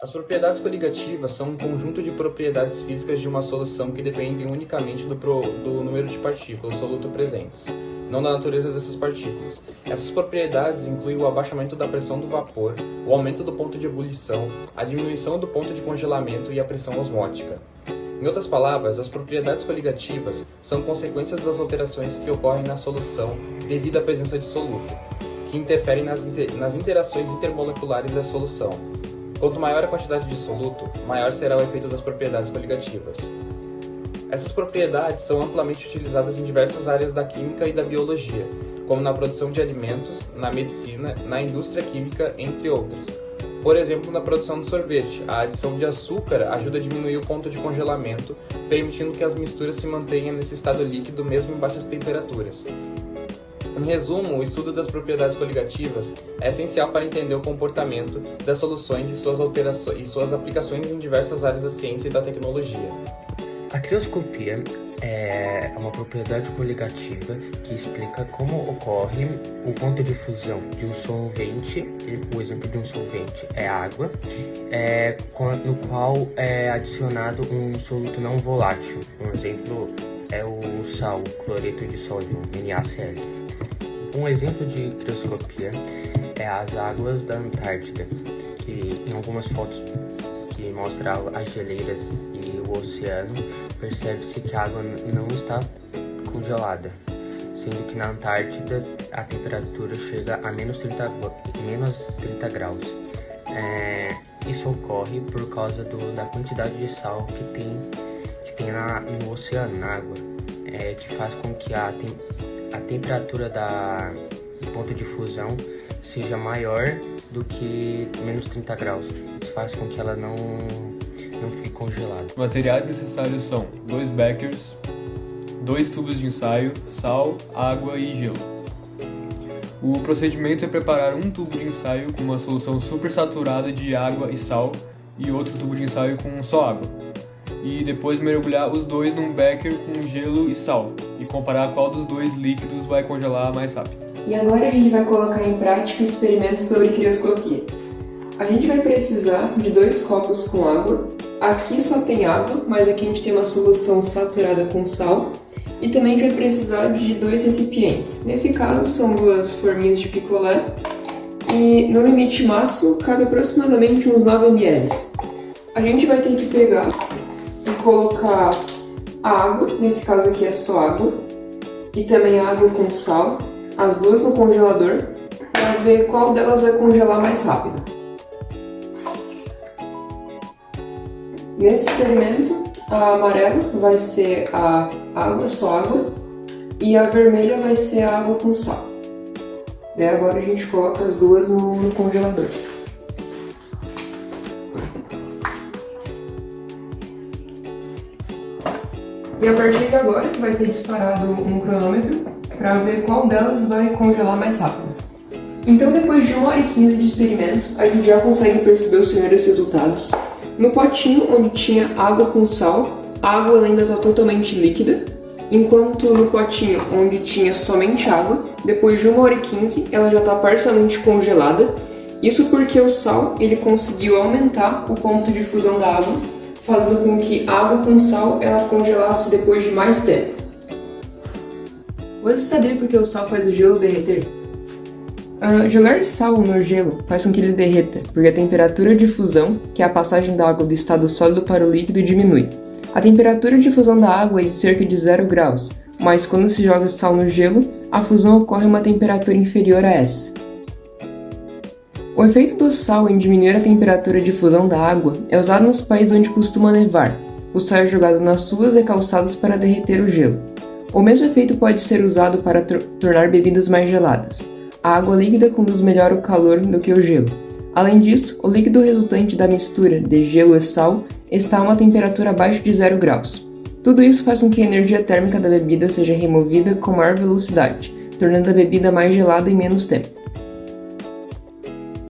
As propriedades coligativas são um conjunto de propriedades físicas de uma solução que dependem unicamente do número de partículas soluto presentes, não da natureza dessas partículas. Essas propriedades incluem o abaixamento da pressão do vapor, o aumento do ponto de ebulição, a diminuição do ponto de congelamento e a pressão osmótica. Em outras palavras, as propriedades coligativas são consequências das alterações que ocorrem na solução devido à presença de soluto, que interferem nas interações intermoleculares da solução. Quanto maior a quantidade de soluto, maior será o efeito das propriedades coligativas. Essas propriedades são amplamente utilizadas em diversas áreas da química e da biologia, como na produção de alimentos, na medicina, na indústria química, entre outras. Por exemplo, na produção de sorvete, a adição de açúcar ajuda a diminuir o ponto de congelamento, permitindo que as misturas se mantenham nesse estado líquido mesmo em baixas temperaturas. Em resumo, o estudo das propriedades coligativas é essencial para entender o comportamento das soluções e suas aplicações em diversas áreas da ciência e da tecnologia. A crioscopia é uma propriedade coligativa que explica como ocorre o ponto de fusão de um solvente. O exemplo de um solvente é água, no qual é adicionado um soluto não volátil. Um exemplo é o sal, cloreto de sódio, NaCl. Um exemplo de crioscopia é as águas da Antártida, que em algumas fotos que mostram as geleiras e o oceano, percebe-se que a água não está congelada, sendo que na Antártida a temperatura chega a menos 30 graus. Isso ocorre por causa da quantidade de sal que tem no oceano, na água, que faz com que a temperatura do ponto de fusão seja maior do que menos 30 graus. Isso faz com que ela não fique congelada. Os materiais necessários são 2 beckers, 2 tubos de ensaio, sal, água e gelo. O procedimento é preparar um tubo de ensaio com uma solução supersaturada de água e sal e outro tubo de ensaio com só água. E depois mergulhar os dois num becker com gelo e sal e comparar qual dos dois líquidos vai congelar mais rápido. E agora a gente vai colocar em prática experimentos sobre crioscopia. A gente vai precisar de 2 copos com água. Aqui só tem água, mas aqui a gente tem uma solução saturada com sal. E também a gente vai precisar de 2 recipientes. Nesse caso são 2 forminhas de picolé. E no limite máximo cabe aproximadamente uns 9 ml. A gente vai ter que pegar e colocar a água, nesse caso aqui é só água, e também água com sal, as duas no congelador, para ver qual delas vai congelar mais rápido. Nesse experimento, a amarela vai ser a água, só água, e a vermelha vai ser a água com sal. Daí agora a gente coloca as duas no congelador. E a partir de agora vai ser disparado um cronômetro para ver qual delas vai congelar mais rápido. Então depois de 1h15 de experimento, a gente já consegue perceber os primeiros resultados. No potinho onde tinha água com sal, a água ainda está totalmente líquida, enquanto no potinho onde tinha somente água, depois de 1h15 ela já está parcialmente congelada. Isso porque o sal ele conseguiu aumentar o ponto de fusão da água, fazendo com que a água com sal ela congelasse depois de mais tempo. Você sabia por que o sal faz o gelo derreter? Jogar sal no gelo faz com que ele derreta, porque a temperatura de fusão, que é a passagem da água do estado sólido para o líquido, diminui. A temperatura de fusão da água é de cerca de 0 graus, mas quando se joga sal no gelo, a fusão ocorre a uma temperatura inferior a essa. O efeito do sal em diminuir a temperatura de fusão da água é usado nos países onde costuma nevar. O sal é jogado nas ruas e calçadas para derreter o gelo. O mesmo efeito pode ser usado para tornar bebidas mais geladas. A água líquida conduz melhor o calor do que o gelo. Além disso, o líquido resultante da mistura de gelo e sal está a uma temperatura abaixo de 0 graus. Tudo isso faz com que a energia térmica da bebida seja removida com maior velocidade, tornando a bebida mais gelada em menos tempo.